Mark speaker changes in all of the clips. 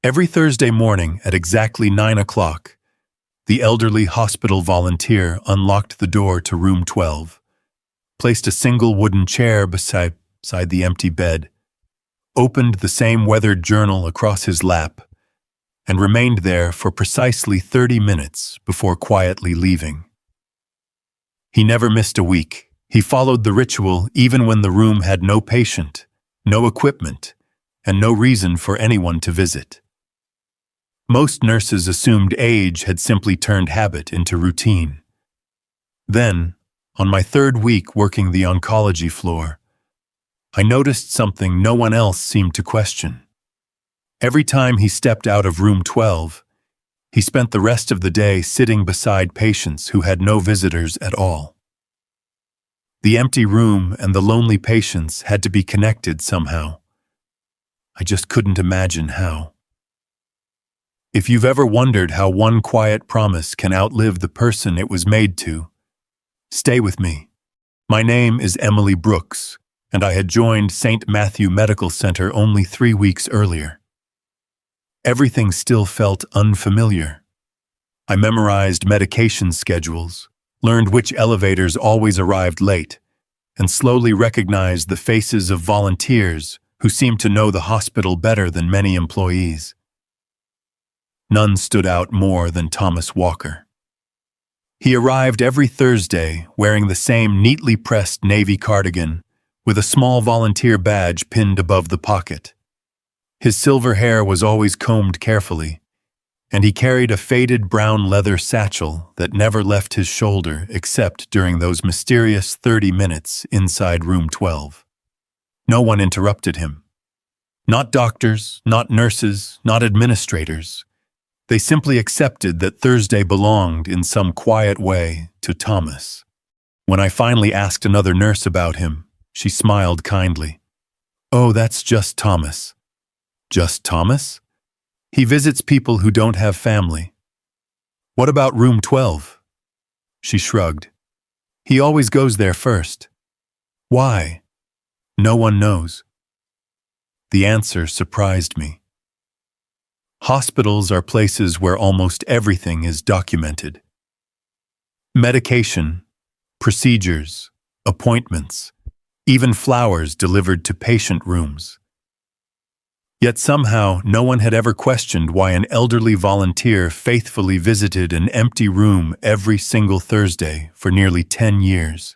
Speaker 1: Every Thursday morning at exactly 9 o'clock, the elderly hospital volunteer unlocked the door to room 12, placed a single wooden chair beside the empty bed, opened the same weathered journal across his lap, and remained there for precisely 30 minutes before quietly leaving. He never missed a week. He followed the ritual even when the room had no patient, no equipment, and no reason for anyone to visit. Most nurses assumed age had simply turned habit into routine. Then, on my third week working the oncology floor, I noticed something no one else seemed to question. Every time he stepped out of room 12, he spent the rest of the day sitting beside patients who had no visitors at all. The empty room and the lonely patients had to be connected somehow. I just couldn't imagine how. If you've ever wondered how one quiet promise can outlive the person it was made to, stay with me. My name is Emily Brooks, and I had joined St. Matthew Medical Center only 3 weeks earlier. Everything still felt unfamiliar. I memorized medication schedules, learned which elevators always arrived late, and slowly recognized the faces of volunteers who seemed to know the hospital better than many employees. None stood out more than Thomas Walker. He arrived every Thursday wearing the same neatly pressed navy cardigan with a small volunteer badge pinned above the pocket. His silver hair was always combed carefully, and he carried a faded brown leather satchel that never left his shoulder except during those mysterious 30 minutes inside room 12. No one interrupted him. Not doctors, not nurses, not administrators. They simply accepted that Thursday belonged in some quiet way to Thomas. When I finally asked another nurse about him, she smiled kindly. "Oh, that's just Thomas." "Just Thomas? He visits people who don't have family." "What about room 12? She shrugged. "He always goes there first." "Why?" "No one knows." The answer surprised me. Hospitals are places where almost everything is documented. Medication, procedures, appointments, even flowers delivered to patient rooms. Yet somehow no one had ever questioned why an elderly volunteer faithfully visited an empty room every single Thursday for nearly 10 years.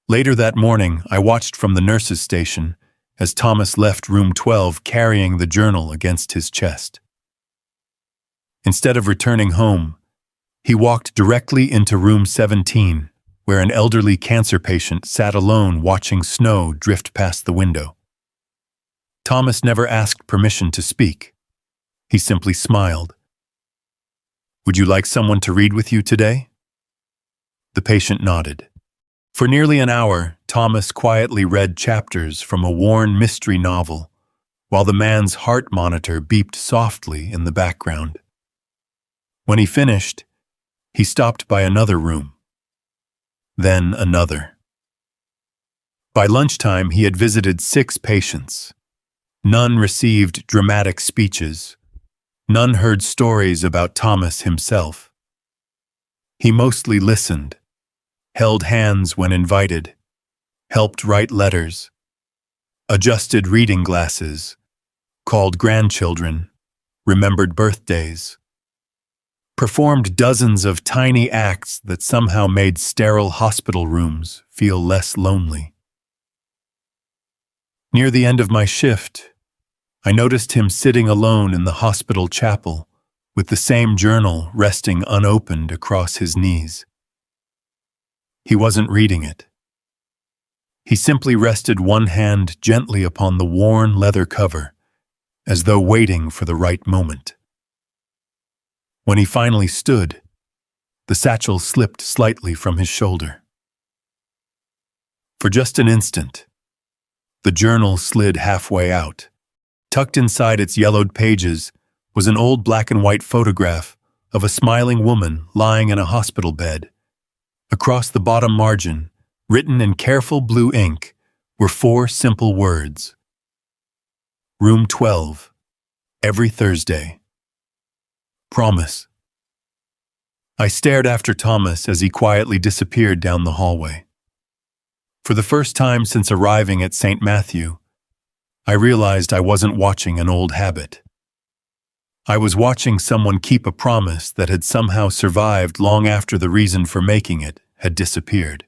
Speaker 1: Later that morning, I watched from the nurse's station as Thomas left room 12 carrying the journal against his chest. Instead of returning home, he walked directly into room 17, where an elderly cancer patient sat alone watching snow drift past the window. Thomas never asked permission to speak. He simply smiled. "Would you like someone to read with you today?" The patient nodded. For nearly an hour, Thomas quietly read chapters from a worn mystery novel, while the man's heart monitor beeped softly in the background. When he finished, he stopped by another room. Then another. By lunchtime, he had visited 6 patients. None received dramatic speeches. None heard stories about Thomas himself. He mostly listened, held hands when invited, helped write letters, adjusted reading glasses, called grandchildren, remembered birthdays, performed dozens of tiny acts that somehow made sterile hospital rooms feel less lonely. Near the end of my shift, I noticed him sitting alone in the hospital chapel with the same journal resting unopened across his knees. He wasn't reading it. He simply rested one hand gently upon the worn leather cover, as though waiting for the right moment. When he finally stood, the satchel slipped slightly from his shoulder. For just an instant, the journal slid halfway out. Tucked inside its yellowed pages was an old black and white photograph of a smiling woman lying in a hospital bed. Across the bottom margin, written in careful blue ink, were 4 simple words. Room 12, Every Thursday. Promise. I stared after Thomas as he quietly disappeared down the hallway. For the first time since arriving at St. Matthew, I realized I wasn't watching an old habit. I was watching someone keep a promise that had somehow survived long after the reason for making it had disappeared.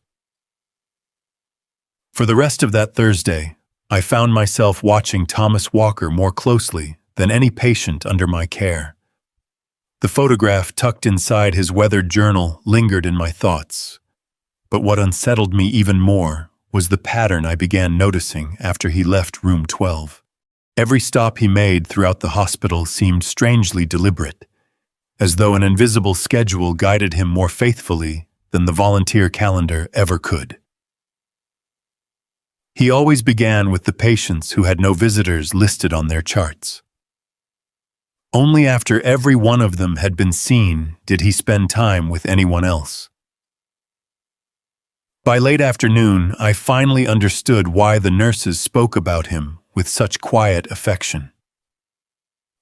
Speaker 1: For the rest of that Thursday, I found myself watching Thomas Walker more closely than any patient under my care. The photograph tucked inside his weathered journal lingered in my thoughts, but what unsettled me even more was the pattern I began noticing after he left room 12. Every stop he made throughout the hospital seemed strangely deliberate, as though an invisible schedule guided him more faithfully than the volunteer calendar ever could. He always began with the patients who had no visitors listed on their charts. Only after every one of them had been seen did he spend time with anyone else. By late afternoon, I finally understood why the nurses spoke about him with such quiet affection.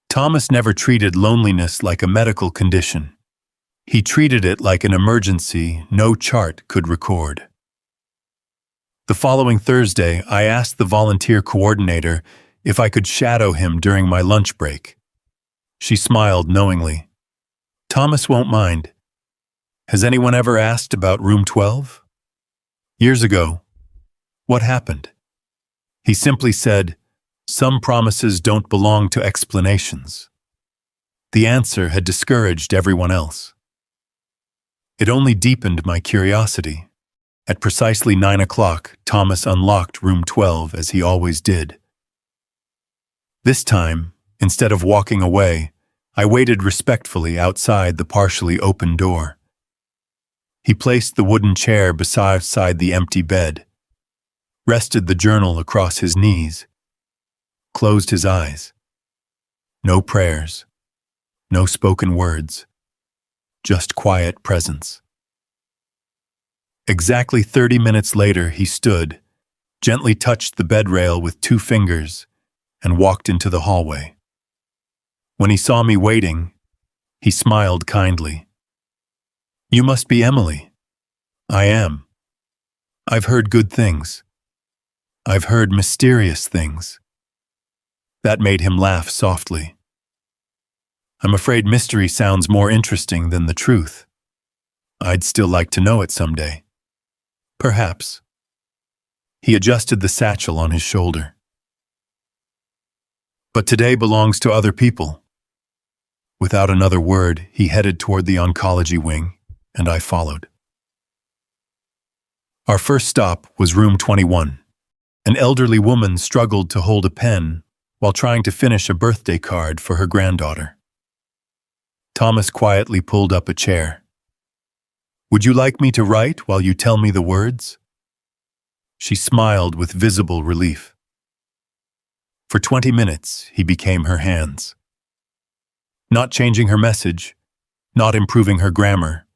Speaker 1: Thomas never treated loneliness like a medical condition. He treated it like an emergency no chart could record. The following Thursday, I asked the volunteer coordinator if I could shadow him during my lunch break. She smiled knowingly. Thomas won't mind. Has anyone ever asked about room 12? Years ago. What happened? He simply said, "Some promises don't belong to explanations." The answer had discouraged everyone else. It only deepened my curiosity. At precisely 9 o'clock, Thomas unlocked room 12 as he always did. This time, instead of walking away, I waited respectfully outside the partially open door. He placed the wooden chair beside the empty bed, rested the journal across his knees, closed his eyes. No prayers, no spoken words, just quiet presence. Exactly 30 minutes later, he stood, gently touched the bed rail with 2 fingers, and walked into the hallway. When he saw me waiting, he smiled kindly. "You must be Emily." "I am. I've heard good things. I've heard mysterious things." That made him laugh softly. "I'm afraid mystery sounds more interesting than the truth. I'd still like to know it someday." "Perhaps." He adjusted the satchel on his shoulder. "But today belongs to other people." Without another word, he headed toward the oncology wing, and I followed. Our first stop was room 21. An elderly woman struggled to hold a pen while trying to finish a birthday card for her granddaughter. Thomas quietly pulled up a chair. "Would you like me to write while you tell me the words?" She smiled with visible relief. For 20 minutes, he became her hands. Not changing her message, not improving her grammar,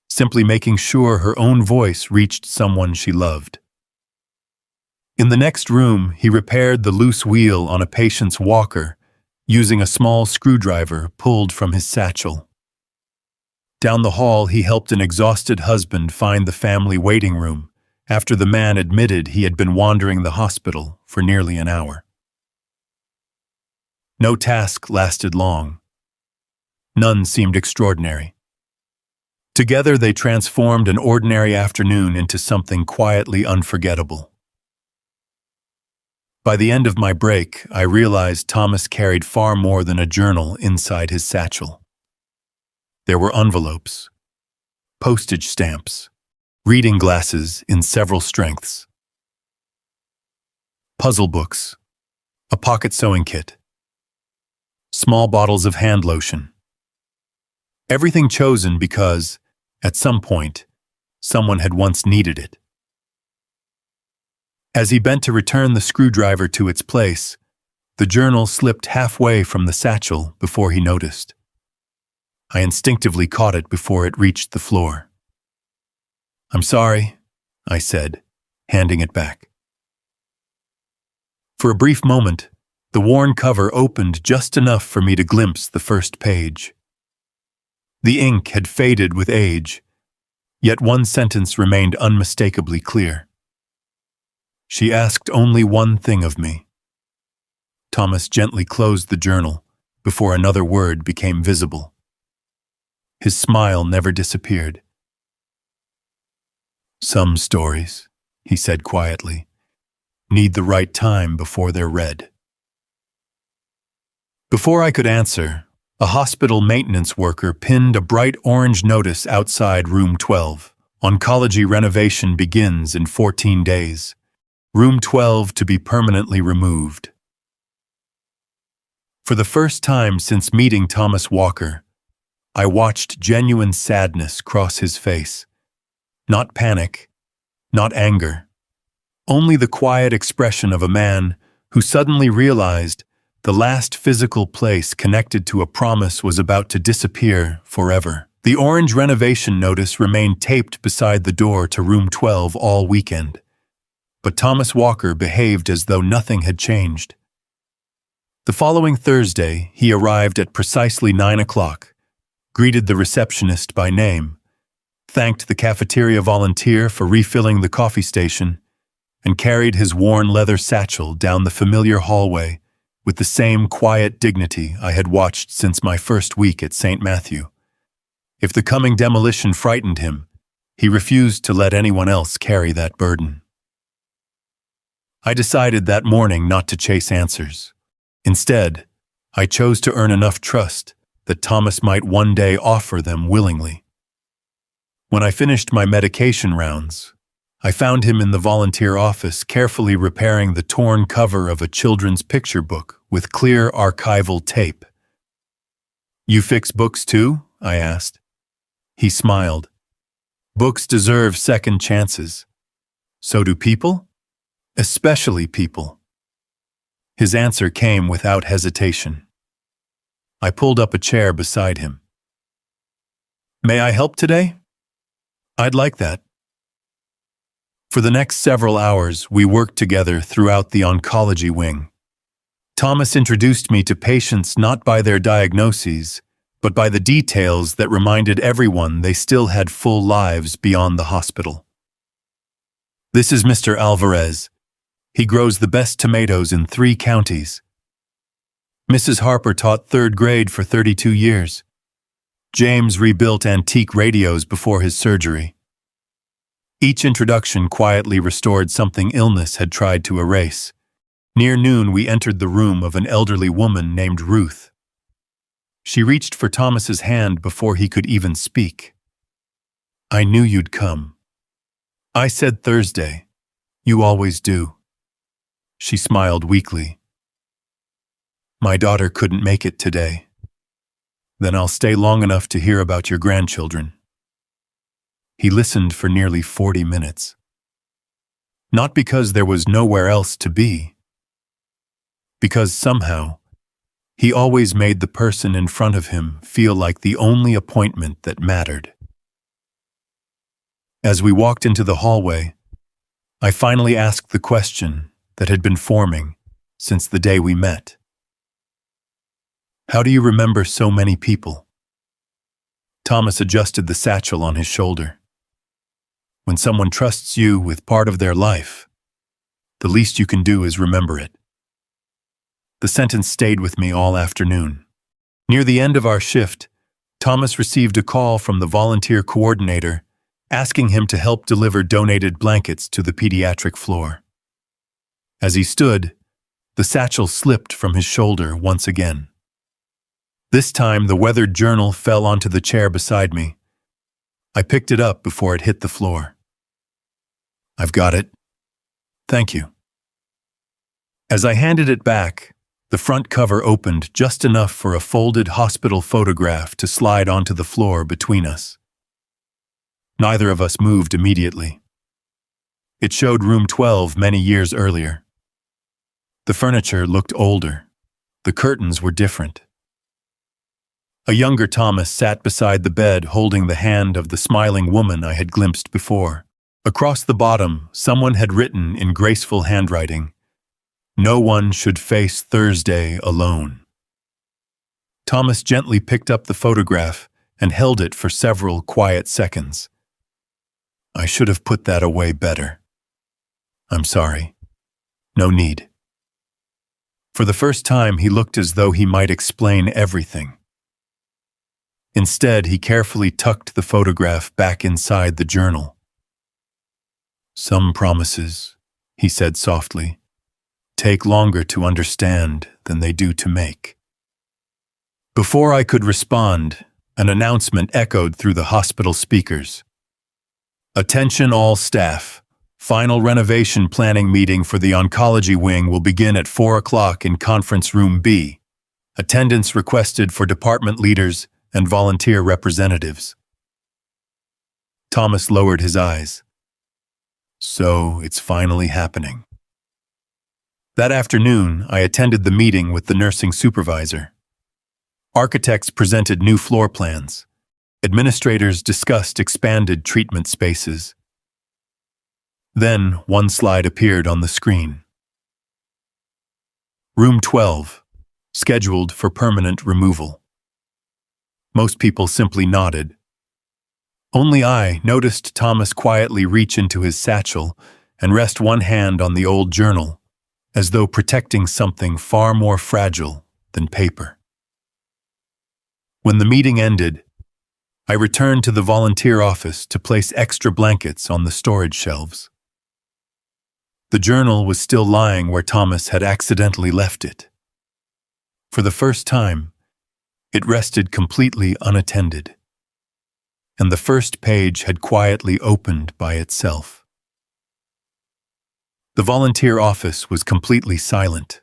Speaker 1: simply making sure her own voice reached someone she loved. In the next room, he repaired the loose wheel on a patient's walker using a small screwdriver pulled from his satchel. Down the hall, he helped an exhausted husband find the family waiting room after the man admitted he had been wandering the hospital for nearly an hour. No task lasted long. None seemed extraordinary. Together they transformed an ordinary afternoon into something quietly unforgettable. By the end of my break, I realized Thomas carried far more than a journal inside his satchel. There were envelopes, postage stamps, reading glasses in several strengths, puzzle books, a pocket sewing kit, small bottles of hand lotion. Everything chosen because, at some point, someone had once needed it. As he bent to return the screwdriver to its place, the journal slipped halfway from the satchel before he noticed. I instinctively caught it before it reached the floor. "I'm sorry," I said, handing it back. For a brief moment, The worn cover opened just enough for me to glimpse the first page. The ink had faded with age, yet one sentence remained unmistakably clear. She asked only one thing of me. Thomas gently closed the journal before another word became visible. His smile never disappeared. "Some stories," he said quietly, "need the right time before they're read." Before I could answer, a hospital maintenance worker pinned a bright orange notice outside room 12. Oncology renovation begins in 14 days. Room 12 to be permanently removed. For the first time since meeting Thomas Walker, I watched genuine sadness cross his face. Not panic, not anger, only the quiet expression of a man who suddenly realized the last physical place connected to a promise was about to disappear forever. The orange renovation notice remained taped beside the door to room 12 all weekend, but Thomas Walker behaved as though nothing had changed. The following Thursday, he arrived at precisely 9 o'clock, greeted the receptionist by name, thanked the cafeteria volunteer for refilling the coffee station, and carried his worn leather satchel down the familiar hallway with the same quiet dignity I had watched since my first week at St. Matthew. If the coming demolition frightened him, he refused to let anyone else carry that burden. I decided that morning not to chase answers. Instead, I chose to earn enough trust that Thomas might one day offer them willingly. When I finished my medication rounds, I found him in the volunteer office carefully repairing the torn cover of a children's picture book with clear archival tape. "You fix books too?" I asked. He smiled. "Books deserve second chances. So do people? Especially people." His answer came without hesitation. I pulled up a chair beside him. "May I help today?" "I'd like that." For the next several hours, we worked together throughout the oncology wing. Thomas introduced me to patients not by their diagnoses, but by the details that reminded everyone they still had full lives beyond the hospital. "This is Mr. Alvarez. He grows the best tomatoes in 3 counties. Mrs. Harper taught 3rd grade for 32 years. James rebuilt antique radios before his surgery." Each introduction quietly restored something illness had tried to erase. Near noon, we entered the room of an elderly woman named Ruth. She reached for Thomas's hand before he could even speak. "I knew you'd come. I said Thursday. You always do." She smiled weakly. "My daughter couldn't make it today. Then I'll stay long enough to hear about your grandchildren." He listened for nearly 40 minutes. Not because there was nowhere else to be, because somehow he always made the person in front of him feel like the only appointment that mattered. As we walked into the hallway, I finally asked the question that had been forming since the day we met. "How do you remember so many people?" Thomas adjusted the satchel on his shoulder. "When someone trusts you with part of their life, the least you can do is remember it." The sentence stayed with me all afternoon. Near the end of our shift, Thomas received a call from the volunteer coordinator asking him to help deliver donated blankets to the pediatric floor. As he stood, the satchel slipped from his shoulder once again. This time, the weathered journal fell onto the chair beside me. I picked it up before it hit the floor. "I've got it. Thank you." As I handed it back, the front cover opened just enough for a folded hospital photograph to slide onto the floor between us. Neither of us moved immediately. It showed room 12 many years earlier. The furniture looked older. The curtains were different. A younger Thomas sat beside the bed holding the hand of the smiling woman I had glimpsed before. Across the bottom, someone had written in graceful handwriting, No one should face Thursday alone. Thomas gently picked up the photograph and held it for several quiet seconds. I should have put that away better. I'm sorry. No need. For the first time, he looked as though he might explain everything. Instead, he carefully tucked the photograph back inside the journal. Some promises, he said softly, take longer to understand than they do to make. Before I could respond, an announcement echoed through the hospital speakers. Attention all staff. Final renovation planning meeting for the oncology wing will begin at 4 o'clock in conference room B. Attendance requested for department leaders and volunteer representatives. Thomas lowered his eyes. So it's finally happening. That afternoon, I attended the meeting with the nursing supervisor. Architects presented new floor plans. Administrators discussed expanded treatment spaces. Then, one slide appeared on the screen. Room 12, scheduled for permanent removal. Most people simply nodded. Only I noticed Thomas quietly reach into his satchel and rest one hand on the old journal, as though protecting something far more fragile than paper. When the meeting ended, I returned to the volunteer office to place extra blankets on the storage shelves. The journal was still lying where Thomas had accidentally left it. For the first time, it rested completely unattended, and the first page had quietly opened by itself. The volunteer office was completely silent.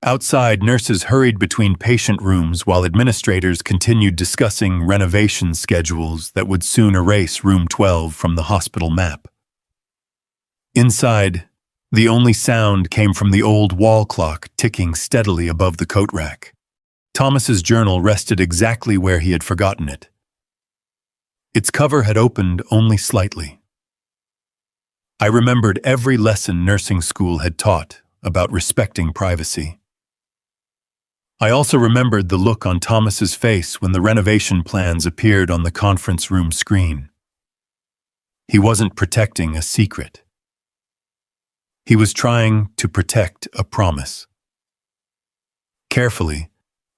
Speaker 1: Outside, nurses hurried between patient rooms while administrators continued discussing renovation schedules that would soon erase room 12 from the hospital map. Inside, the only sound came from the old wall clock ticking steadily above the coat rack. Thomas's journal rested exactly where he had forgotten it. Its cover had opened only slightly. I remembered every lesson nursing school had taught about respecting privacy. I also remembered the look on Thomas's face when the renovation plans appeared on the conference room screen. He wasn't protecting a secret. He was trying to protect a promise. Carefully,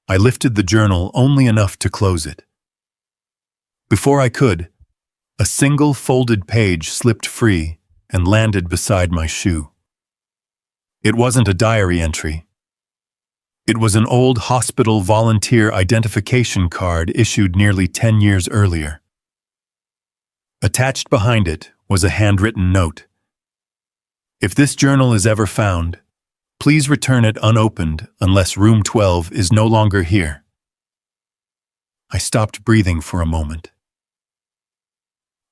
Speaker 1: I lifted the journal only enough to close it. Before I could, a single folded page slipped free and landed beside my shoe. It wasn't a diary entry. It was an old hospital volunteer identification card issued nearly 10 years earlier. Attached behind it was a handwritten note. If this journal is ever found, please return it unopened unless room 12 is no longer here. I stopped breathing for a moment.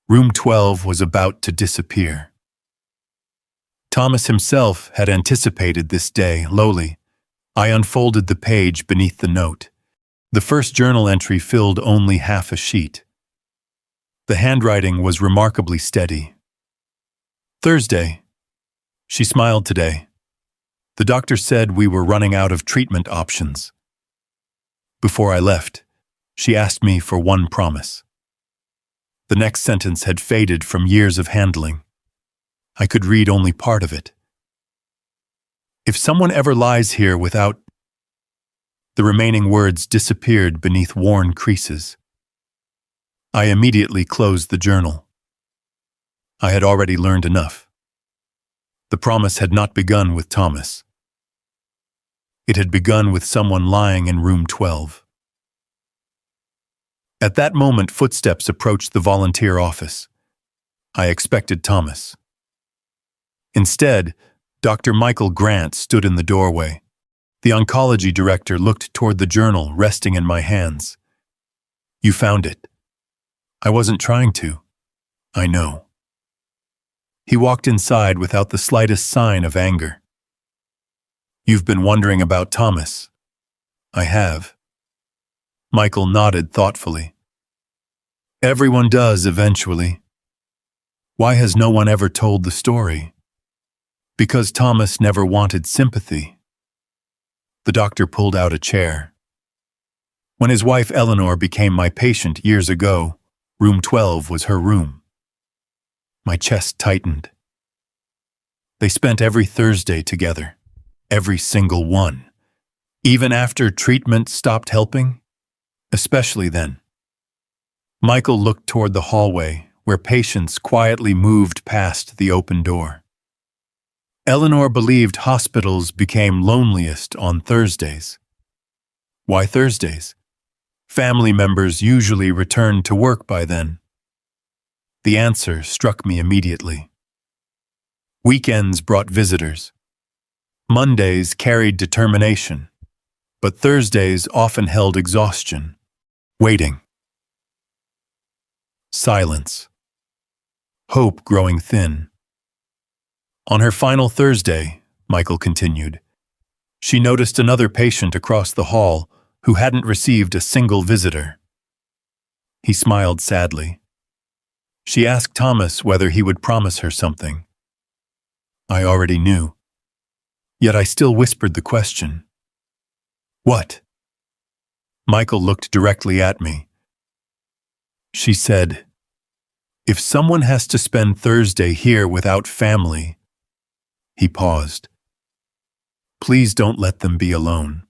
Speaker 1: Room 12 was about to disappear. Thomas himself had anticipated this day. Lowly, I unfolded the page beneath the note. The first journal entry filled only half a sheet. The handwriting was remarkably steady. Thursday. She smiled today. The doctor said we were running out of treatment options. Before I left, she asked me for one promise. The next sentence had faded from years of handling. I could read only part of it. If someone ever lies here without... The remaining words disappeared beneath worn creases. I immediately closed the journal. I had already learned enough. The promise had not begun with Thomas. It had begun with someone lying in room 12. At that moment, footsteps approached the volunteer office. I expected Thomas. Instead, Dr. Michael Grant stood in the doorway. The oncology director looked toward the journal resting in my hands. You found it. I wasn't trying to. I know. He walked inside without the slightest sign of anger. You've been wondering about Thomas. I have. Michael nodded thoughtfully. Everyone does eventually. Why has no one ever told the story? Because Thomas never wanted sympathy. The doctor pulled out a chair. When his wife Eleanor became my patient years ago, room 12 was her room. My chest tightened. They spent every Thursday together, every single one. Even after treatment stopped helping, especially then. Michael looked toward the hallway, where patients quietly moved past the open door. Eleanor believed hospitals became loneliest on Thursdays. Why Thursdays? Family members usually returned to work by then. The answer struck me immediately. Weekends brought visitors. Mondays carried determination, but Thursdays often held exhaustion, waiting. Silence. Hope growing thin. On her final Thursday, Michael continued, she noticed another patient across the hall who hadn't received a single visitor. He smiled sadly. She asked Thomas whether he would promise her something. I already knew. Yet I still whispered the question. What? Michael looked directly at me. She said, if someone has to spend Thursday here without family. He paused. Please don't let them be alone.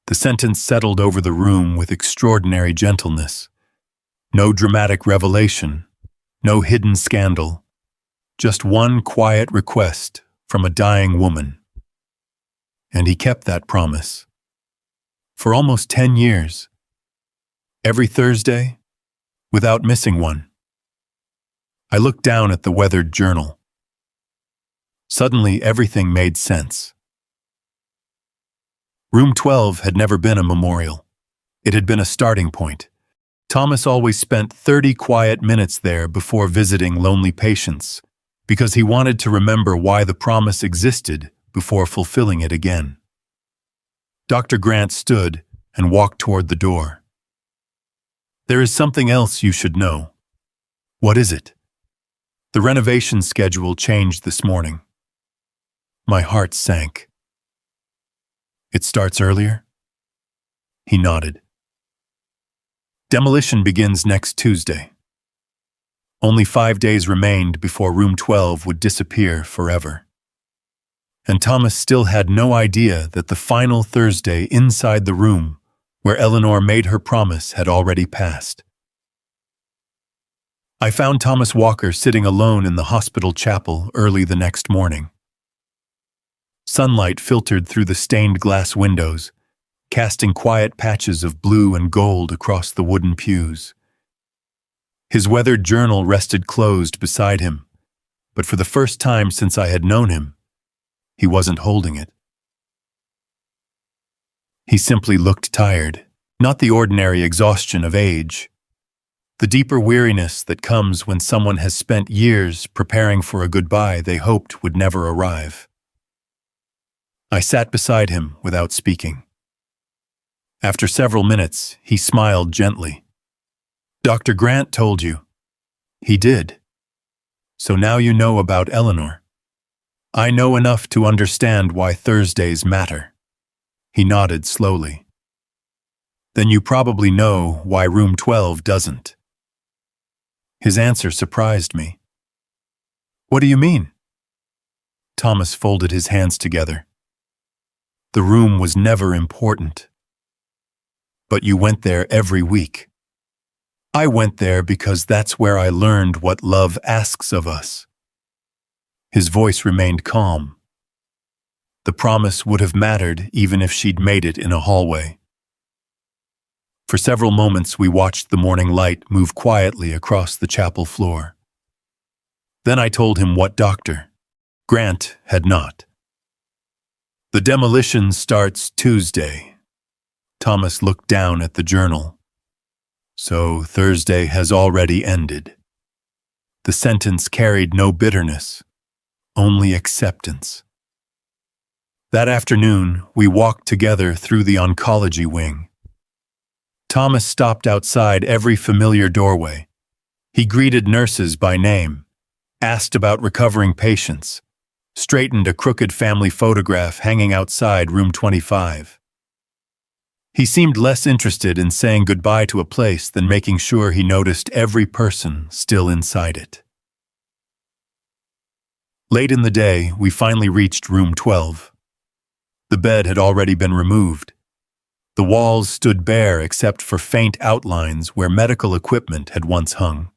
Speaker 1: The sentence settled over the room with extraordinary gentleness. No dramatic revelation, no hidden scandal, just one quiet request from a dying woman. And he kept that promise. For almost 10 years. Every Thursday, without missing one. I looked down at the weathered journal. Suddenly, everything made sense. Room 12 had never been a memorial. It had been a starting point. Thomas always spent 30 quiet minutes there before visiting lonely patients, because he wanted to remember why the promise existed before fulfilling it again. Dr. Grant stood and walked toward the door. There is something else you should know. What is it? The renovation schedule changed this morning. My heart sank. It starts earlier? He nodded. Demolition begins next Tuesday. Only 5 days remained before room 12 would disappear forever. And Thomas still had no idea that the final Thursday inside the room where Eleanor made her promise had already passed. I found Thomas Walker sitting alone in the hospital chapel early the next morning. Sunlight filtered through the stained glass windows, casting quiet patches of blue and gold across the wooden pews. His weathered journal rested closed beside him, but for the first time since I had known him, he wasn't holding it. He simply looked tired, not the ordinary exhaustion of age, the deeper weariness that comes when someone has spent years preparing for a goodbye they hoped would never arrive. I sat beside him without speaking. After several minutes, he smiled gently. Dr. Grant told you. He did. So now you know about Eleanor. I know enough to understand why Thursdays matter. He nodded slowly. Then you probably know why room 12 doesn't. His answer surprised me. What do you mean? Thomas folded his hands together. The room was never important. But you went there every week. I went there because that's where I learned what love asks of us. His voice remained calm. The promise would have mattered even if she'd made it in a hallway. For several moments we watched the morning light move quietly across the chapel floor. Then I told him what Dr. Grant had not. The demolition starts Tuesday. Thomas looked down at the journal. So Thursday has already ended. The sentence carried no bitterness, only acceptance. That afternoon, we walked together through the oncology wing. Thomas stopped outside every familiar doorway. He greeted nurses by name, asked about recovering patients, straightened a crooked family photograph hanging outside room 25. He seemed less interested in saying goodbye to a place than making sure he noticed every person still inside it. Late in the day, we finally reached room 12. The bed had already been removed. The walls stood bare except for faint outlines where medical equipment had once hung.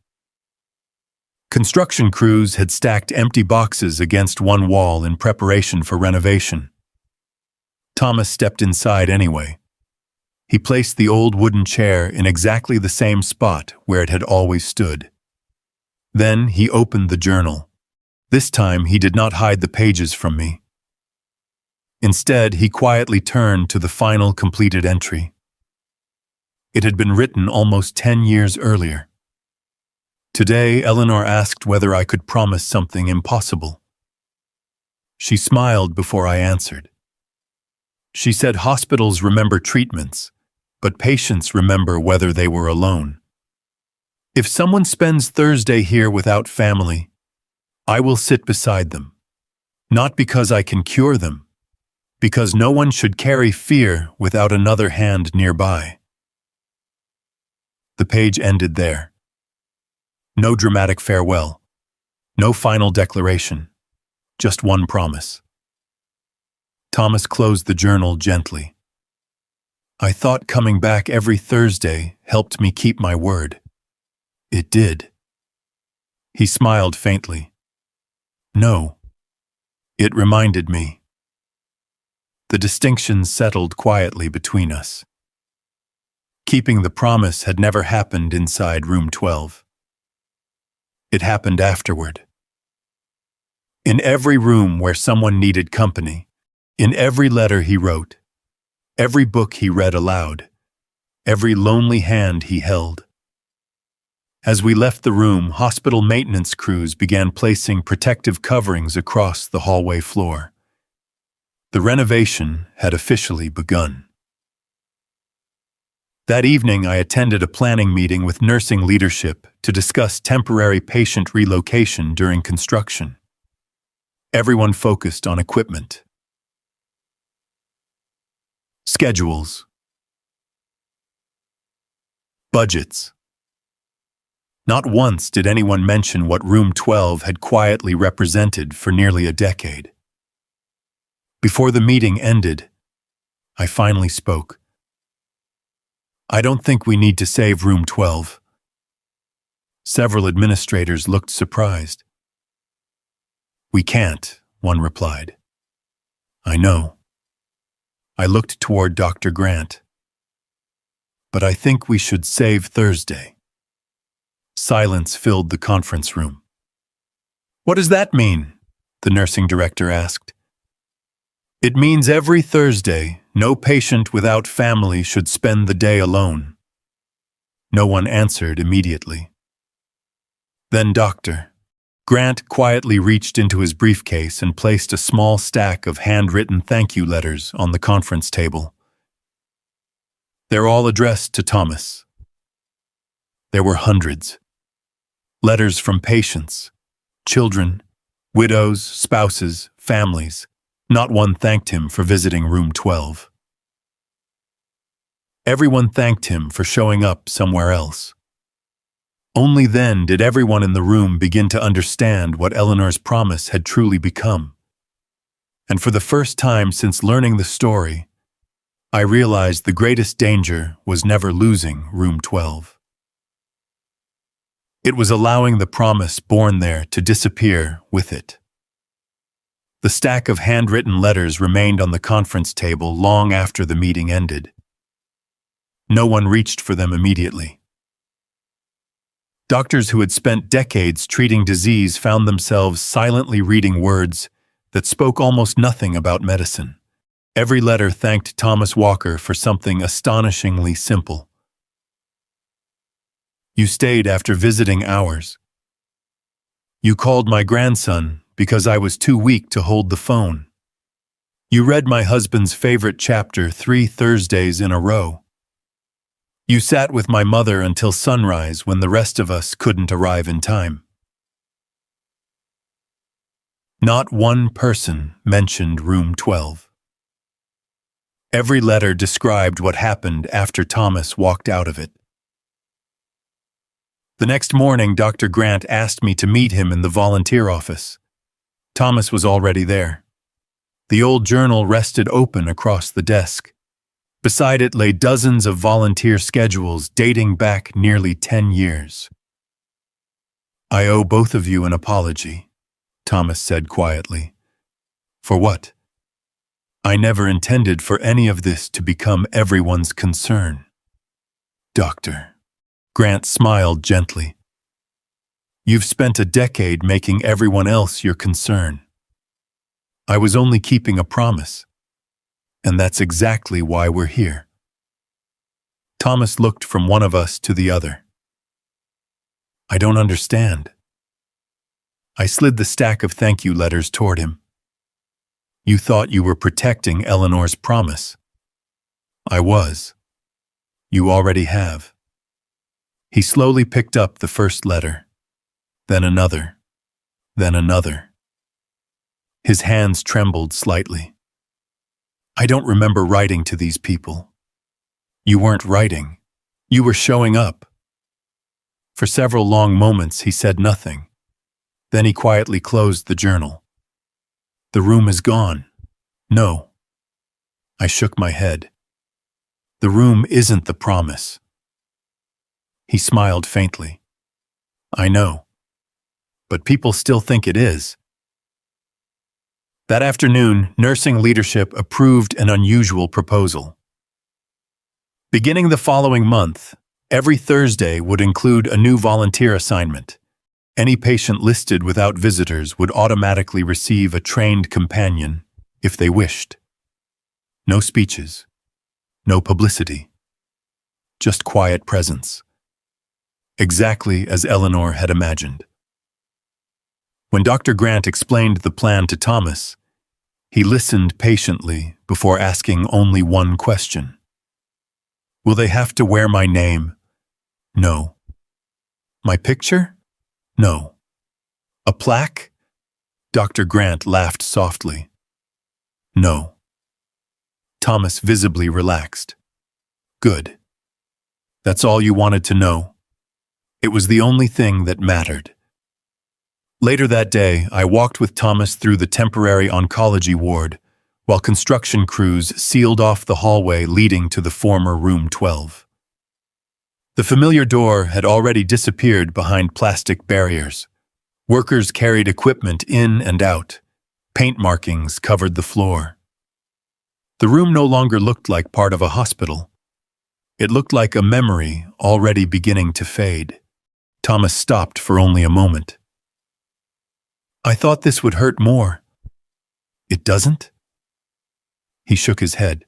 Speaker 1: Construction crews had stacked empty boxes against one wall in preparation for renovation. Thomas stepped inside anyway. He placed the old wooden chair in exactly the same spot where it had always stood. Then he opened the journal. This time he did not hide the pages from me. Instead, he quietly turned to the final completed entry. It had been written almost 10 years earlier. Today, Eleanor asked whether I could promise something impossible. She smiled before I answered. She said hospitals remember treatments, but patients remember whether they were alone. If someone spends Thursday here without family, I will sit beside them. Not because I can cure them, because no one should carry fear without another hand nearby. The page ended there. No dramatic farewell, no final declaration, just one promise. Thomas closed the journal gently. I thought coming back every Thursday helped me keep my word. It did. He smiled faintly. No. It reminded me. The distinction settled quietly between us. Keeping the promise had never happened inside room 12. It happened afterward. In every room where someone needed company, in every letter he wrote, every book he read aloud, every lonely hand he held. As we left the room, hospital maintenance crews began placing protective coverings across the hallway floor. The renovation had officially begun. That evening, I attended a planning meeting with nursing leadership to discuss temporary patient relocation during construction. Everyone focused on equipment. Schedules. Budgets. Not once did anyone mention what Room 12 had quietly represented for nearly a decade. Before the meeting ended, I finally spoke. I don't think we need to save Room 12. Several administrators looked surprised. We can't, one replied. I know. I looked toward Dr. Grant. But I think we should save Thursday. Silence filled the conference room. What does that mean? The nursing director asked. It means every Thursday, no patient without family should spend the day alone. No one answered immediately. Then Dr. Grant quietly reached into his briefcase and placed a small stack of handwritten thank you letters on the conference table. They're all addressed to Thomas. There were hundreds. Letters from patients, children, widows, spouses, families. Not one thanked him for visiting Room 12. Everyone thanked him for showing up somewhere else. Only then did everyone in the room begin to understand what Eleanor's promise had truly become. And for the first time since learning the story, I realized the greatest danger was never losing Room 12. It was allowing the promise born there to disappear with it. The stack of handwritten letters remained on the conference table long after the meeting ended. No one reached for them immediately. Doctors who had spent decades treating disease found themselves silently reading words that spoke almost nothing about medicine. Every letter thanked Thomas Walker for something astonishingly simple. You stayed after visiting ours. You called my grandson because I was too weak to hold the phone. You read my husband's favorite chapter 3 Thursdays in a row. You sat with my mother until sunrise when the rest of us couldn't arrive in time. Not one person mentioned room 12. Every letter described what happened after Thomas walked out of it. The next morning, Dr. Grant asked me to meet him in the volunteer office. Thomas was already there. The old journal rested open across the desk. Beside it lay dozens of volunteer schedules dating back nearly 10 years. "I owe both of you an apology," Thomas said quietly. "For what? I never intended for any of this to become everyone's concern." "Doctor," Grant smiled gently. "You've spent a decade making everyone else your concern. I was only keeping a promise, and that's exactly why we're here." Thomas looked from one of us to the other. "I don't understand." I slid the stack of thank you letters toward him. "You thought you were protecting Eleanor's promise." "I was. You already have." He slowly picked up the first letter, then another, then another. His hands trembled slightly. "I don't remember writing to these people." "You weren't writing. You were showing up." For several long moments he said nothing. Then he quietly closed the journal. "The room is gone." "No." I shook my head. "The room isn't the promise." He smiled faintly. "I know. But people still think it is." That afternoon, nursing leadership approved an unusual proposal. Beginning the following month, every Thursday would include a new volunteer assignment. Any patient listed without visitors would automatically receive a trained companion if they wished. No speeches, no publicity, just quiet presence. Exactly as Eleanor had imagined. When Dr. Grant explained the plan to Thomas, he listened patiently before asking only one question. "Will they have to wear my name?" "No." "My picture?" "No." "A plaque?" Dr. Grant laughed softly. "No." Thomas visibly relaxed. "Good. That's all you wanted to know?" It was the only thing that mattered. Later that day, I walked with Thomas through the temporary oncology ward, while construction crews sealed off the hallway leading to the former room 12. The familiar door had already disappeared behind plastic barriers. Workers carried equipment in and out. Paint markings covered the floor. The room no longer looked like part of a hospital. It looked like a memory already beginning to fade. Thomas stopped for only a moment. "I thought this would hurt more." "It doesn't?" He shook his head.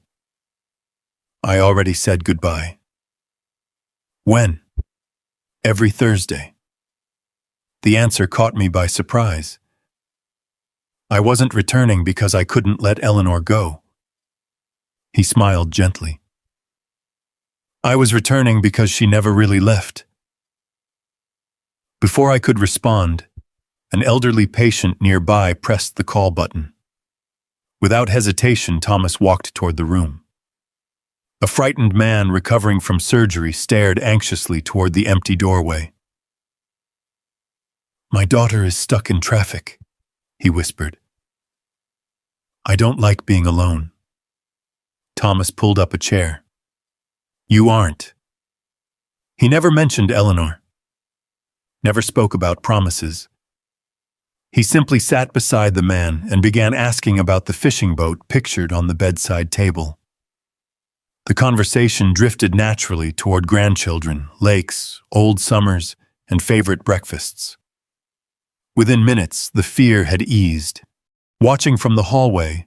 Speaker 1: "I already said goodbye." "When?" "Every Thursday." The answer caught me by surprise. "I wasn't returning because I couldn't let Eleanor go." He smiled gently. "I was returning because she never really left." Before I could respond, an elderly patient nearby pressed the call button. Without hesitation, Thomas walked toward the room. A frightened man recovering from surgery stared anxiously toward the empty doorway. "My daughter is stuck in traffic," he whispered. "I don't like being alone." Thomas pulled up a chair. "You aren't." He never mentioned Eleanor. Never spoke about promises. He simply sat beside the man and began asking about the fishing boat pictured on the bedside table. The conversation drifted naturally toward grandchildren, lakes, old summers, and favorite breakfasts. Within minutes, the fear had eased. Watching from the hallway,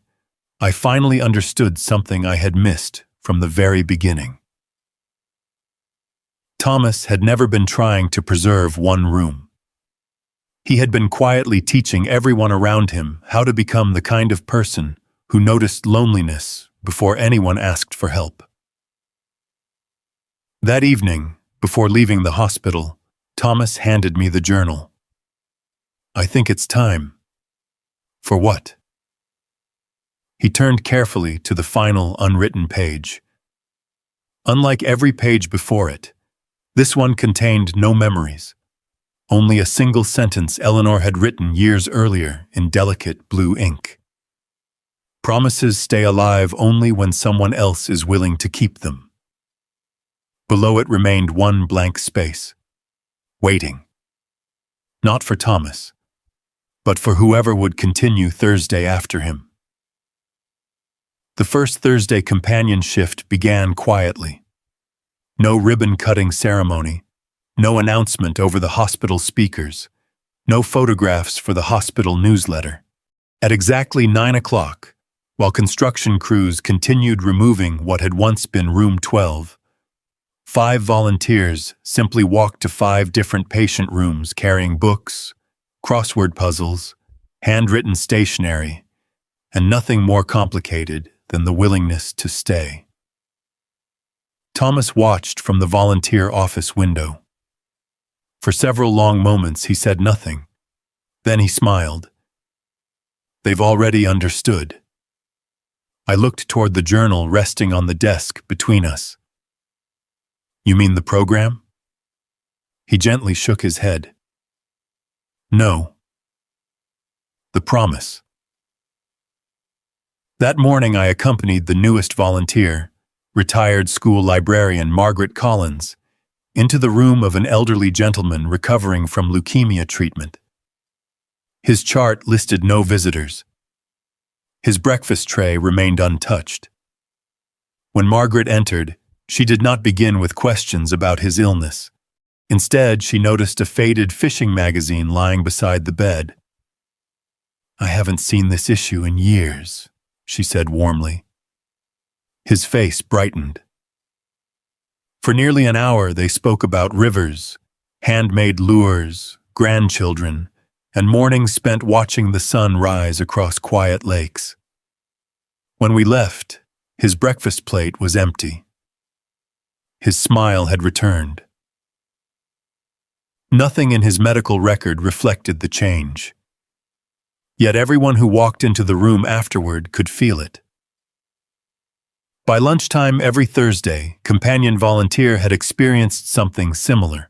Speaker 1: I finally understood something I had missed from the very beginning. Thomas had never been trying to preserve one room. He had been quietly teaching everyone around him how to become the kind of person who noticed loneliness before anyone asked for help. That evening, before leaving the hospital, Thomas handed me the journal. "I think it's time. For what? He turned carefully to the final unwritten page. Unlike every page before it, this one contained no memories, only a single sentence Eleanor had written years earlier in delicate blue ink. Promises stay alive only when someone else is willing to keep them. Below it remained one blank space, waiting. Not for Thomas, but for whoever would continue Thursday after him. The first Thursday companion shift began quietly. No ribbon-cutting ceremony, no announcement over the hospital speakers, no photographs for the hospital newsletter. At exactly 9 o'clock, while construction crews continued removing what had once been room 12, 5 volunteers simply walked to 5 different patient rooms carrying books, crossword puzzles, handwritten stationery, and nothing more complicated than the willingness to stay. Thomas watched from the volunteer office window. For several long moments he said nothing. Then he smiled. They've already understood. I looked toward the journal resting on the desk between us. You mean the program? He gently shook his head. No. The promise. That morning I accompanied the newest volunteer, retired school librarian Margaret Collins, into the room of an elderly gentleman recovering from leukemia treatment. His chart listed no visitors. His breakfast tray remained untouched. When Margaret entered, she did not begin with questions about his illness. Instead, she noticed a faded fishing magazine lying beside the bed. I haven't seen this issue in years, she said warmly. His face brightened. For nearly an hour they spoke about rivers, handmade lures, grandchildren, and mornings spent watching the sun rise across quiet lakes. When we left, his breakfast plate was empty. His smile had returned. Nothing in his medical record reflected the change. Yet everyone who walked into the room afterward could feel it. By lunchtime every Thursday, companion volunteer had experienced something similar.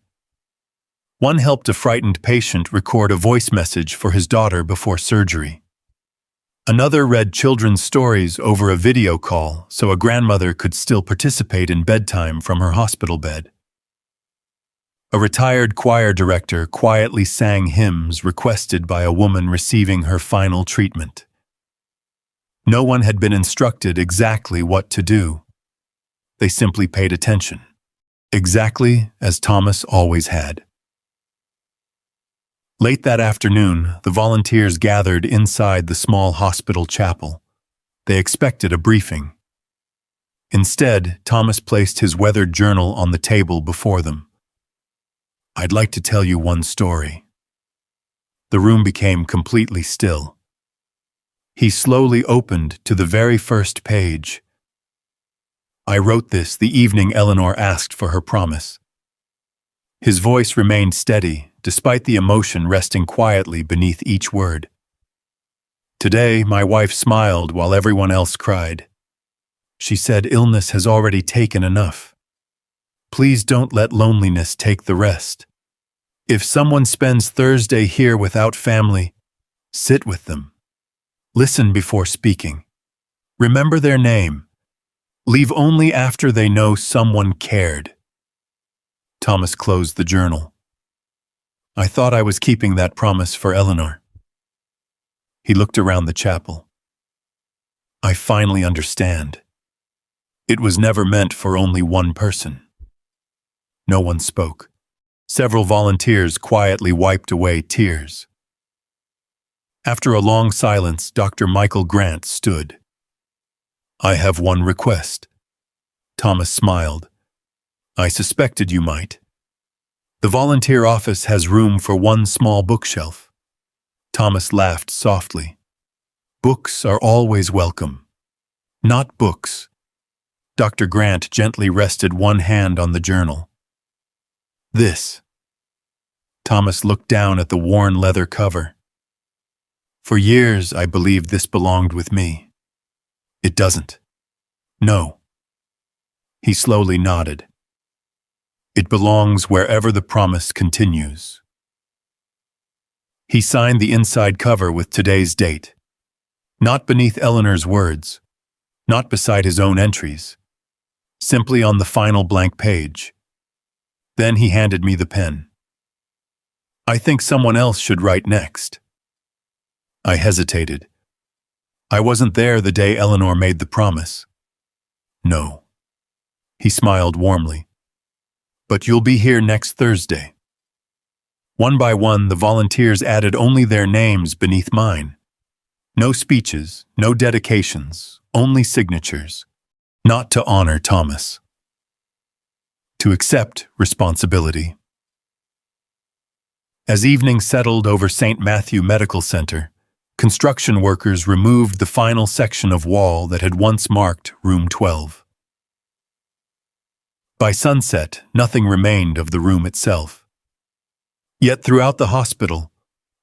Speaker 1: One helped a frightened patient record a voice message for his daughter before surgery. Another read children's stories over a video call so a grandmother could still participate in bedtime from her hospital bed. A retired choir director quietly sang hymns requested by a woman receiving her final treatment. No one had been instructed exactly what to do. They simply paid attention, exactly as Thomas always had. Late that afternoon, the volunteers gathered inside the small hospital chapel. They expected a briefing. Instead, Thomas placed his weathered journal on the table before them. I'd like to tell you one story. The room became completely still. He slowly opened to the very first page. I wrote this the evening Eleanor asked for her promise. His voice remained steady, despite the emotion resting quietly beneath each word. Today, my wife smiled while everyone else cried. She said illness has already taken enough. Please don't let loneliness take the rest. If someone spends Thursday here without family, sit with them. Listen before speaking. Remember their name. Leave only after they know someone cared. Thomas closed the journal. I thought I was keeping that promise for Eleanor. He looked around the chapel. I finally understand. It was never meant for only one person. No one spoke. Several volunteers quietly wiped away tears. After a long silence, Dr. Michael Grant stood. I have one request. Thomas smiled. I suspected you might. The volunteer office has room for one small bookshelf. Thomas laughed softly. Books are always welcome. Not books. Dr. Grant gently rested one hand on the journal. This. Thomas looked down at the worn leather cover. For years, I believed this belonged with me. It doesn't. No. He slowly nodded. It belongs wherever the promise continues. He signed the inside cover with today's date. Not beneath Eleanor's words, not beside his own entries, simply on the final blank page. Then he handed me the pen. I think someone else should write next. I hesitated. I wasn't there the day Eleanor made the promise. No. He smiled warmly. But you'll be here next Thursday. One by one, the volunteers added only their names beneath mine. No speeches, no dedications, only signatures. Not to honor Thomas. To accept responsibility. As evening settled over St. Matthew Medical Center, construction workers removed the final section of wall that had once marked Room 12. By sunset, nothing remained of the room itself. Yet throughout the hospital,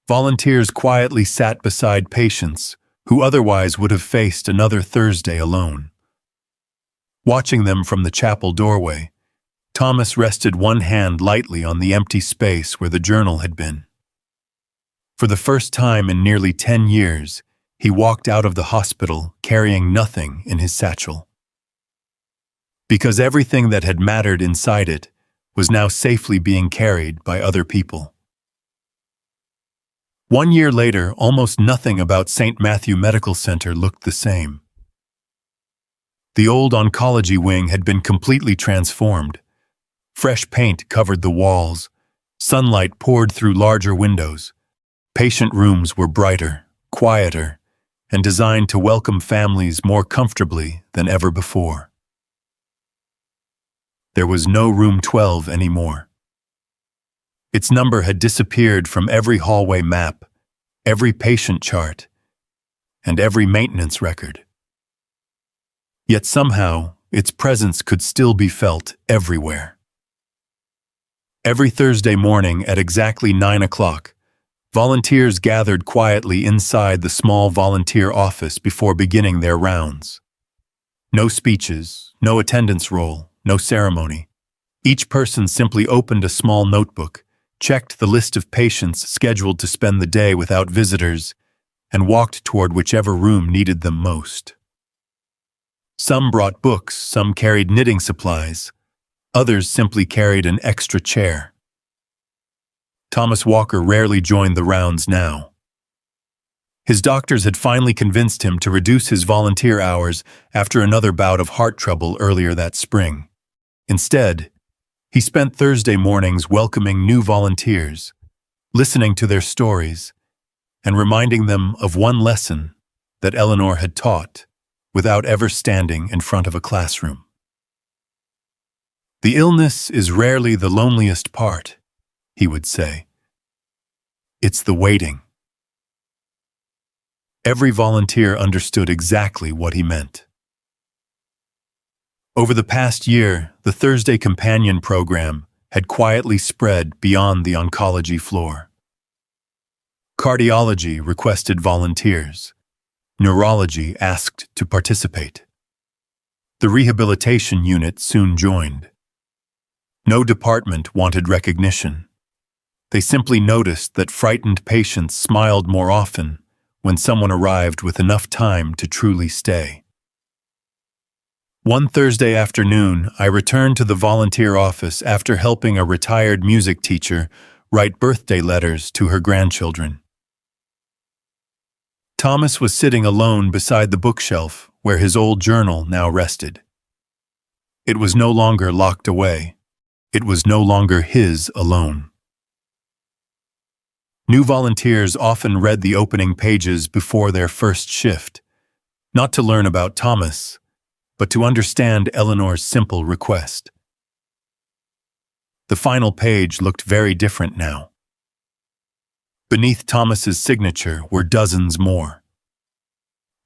Speaker 1: volunteers quietly sat beside patients who otherwise would have faced another Thursday alone. Watching them from the chapel doorway, Thomas rested one hand lightly on the empty space where the journal had been. For the first time in nearly 10 years, he walked out of the hospital carrying nothing in his satchel. Because everything that had mattered inside it was now safely being carried by other people. 1 year later, almost nothing about St. Matthew Medical Center looked the same. The old oncology wing had been completely transformed. Fresh paint covered the walls, sunlight poured through larger windows. Patient rooms were brighter, quieter, and designed to welcome families more comfortably than ever before. There was no Room 12 anymore. Its number had disappeared from every hallway map, every patient chart, and every maintenance record. Yet somehow, its presence could still be felt everywhere. Every Thursday morning at exactly 9 o'clock, volunteers gathered quietly inside the small volunteer office before beginning their rounds. No speeches, no attendance roll, no ceremony. Each person simply opened a small notebook, checked the list of patients scheduled to spend the day without visitors, and walked toward whichever room needed them most. Some brought books, some carried knitting supplies, others simply carried an extra chair. Thomas Walker rarely joined the rounds now. His doctors had finally convinced him to reduce his volunteer hours after another bout of heart trouble earlier that spring. Instead, he spent Thursday mornings welcoming new volunteers, listening to their stories, and reminding them of one lesson that Eleanor had taught without ever standing in front of a classroom. The illness is rarely the loneliest part, he would say. It's the waiting. Every volunteer understood exactly what he meant. Over the past year, the Thursday Companion program had quietly spread beyond the oncology floor. Cardiology requested volunteers. Neurology asked to participate. The rehabilitation unit soon joined. No department wanted recognition. They simply noticed that frightened patients smiled more often when someone arrived with enough time to truly stay. One Thursday afternoon, I returned to the volunteer office after helping a retired music teacher write birthday letters to her grandchildren. Thomas was sitting alone beside the bookshelf where his old journal now rested. It was no longer locked away. It was no longer his alone. New volunteers often read the opening pages before their first shift, not to learn about Thomas, but to understand Eleanor's simple request. The final page looked very different now. Beneath Thomas's signature were dozens more.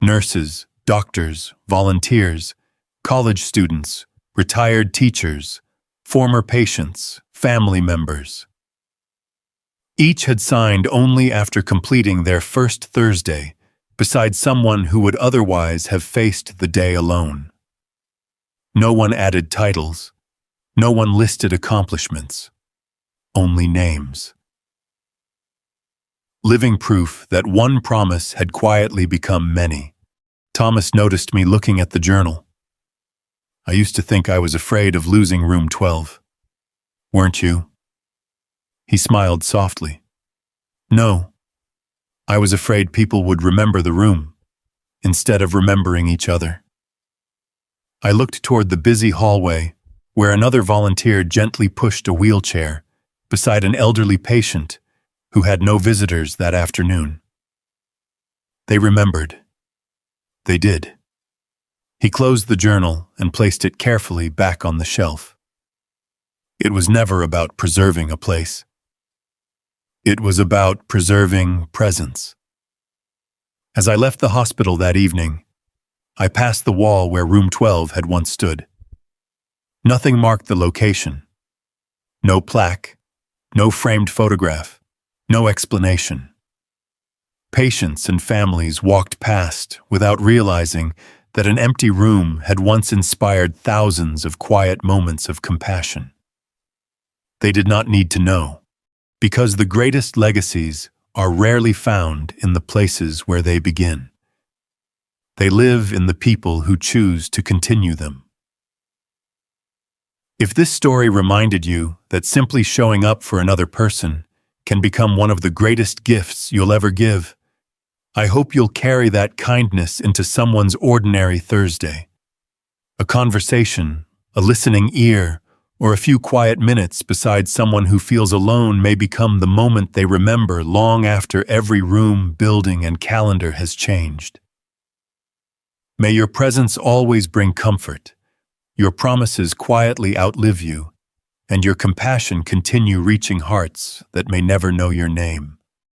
Speaker 1: Nurses, doctors, volunteers, college students, retired teachers, former patients, family members. Each had signed only after completing their first Thursday, beside someone who would otherwise have faced the day alone. No one added titles. No one listed accomplishments. Only names. Living proof that one promise had quietly become many. Thomas noticed me looking at the journal. I used to think I was afraid of losing room 12. Weren't you? He smiled softly. No. I was afraid people would remember the room, instead of remembering each other. I looked toward the busy hallway, where another volunteer gently pushed a wheelchair beside an elderly patient who had no visitors that afternoon. They remembered. They did. He closed the journal and placed it carefully back on the shelf. It was never about preserving a place. It was about preserving presence. As I left the hospital that evening, I passed the wall where room 12 had once stood. Nothing marked the location. No plaque, no framed photograph, no explanation. Patients and families walked past without realizing that an empty room had once inspired thousands of quiet moments of compassion. They did not need to know, because the greatest legacies are rarely found in the places where they begin. They live in the people who choose to continue them. If this story reminded you that simply showing up for another person can become one of the greatest gifts you'll ever give, I hope you'll carry that kindness into someone's ordinary Thursday. A conversation, a listening ear, or a few quiet minutes beside someone who feels alone may become the moment they remember long after every room, building, and calendar has changed. May your presence always bring comfort, your promises quietly outlive you, and your compassion continue reaching hearts that may never know your name.